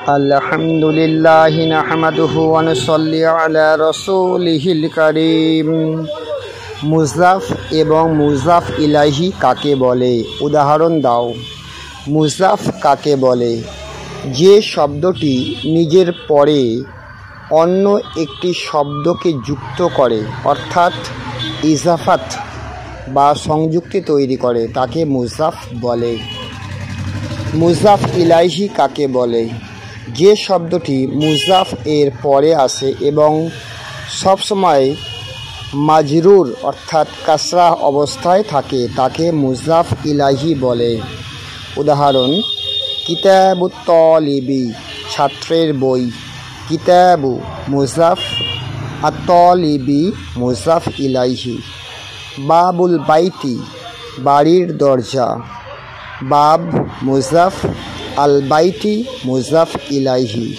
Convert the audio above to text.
আলহামদুলিল্লাহি নাহমাদুহু ওয়া নুসাল্লি আলা রাসূলিহিল কারীম। মুযযাফ এবং মুযযাফ ইলাইহি কাকে বলে? উদাহরণ দাও। মুযযাফ কাকে বলে? যে শব্দটি নিজের পরে অন্য একটি শব্দকে যুক্ত করে, অর্থাৎ ইজাফাত বা সংযুক্তি তৈরি করে, তাকে মুযযাফ বলে। মুযযাফ ইলাইহি কাকে বলে? যে শব্দটি মুযযাফ এর পরে আসে এবং সবসময় মাজরুর অর্থাৎ কাসরা অবস্থায় থাকে, তাকে মুযযাফ ইলাইহি বলে। উদাহরণ: কিতাবুত তালিবি ছাত্রের বই। কিতাবু মুযযাফ, আত-তালিবি মুযযাফ ইলাইহি। বাবুল বাইতি বাড়ির দরজা। বাব মুযযাফ, আল বাইতি মুযযাফ ইলাইহি।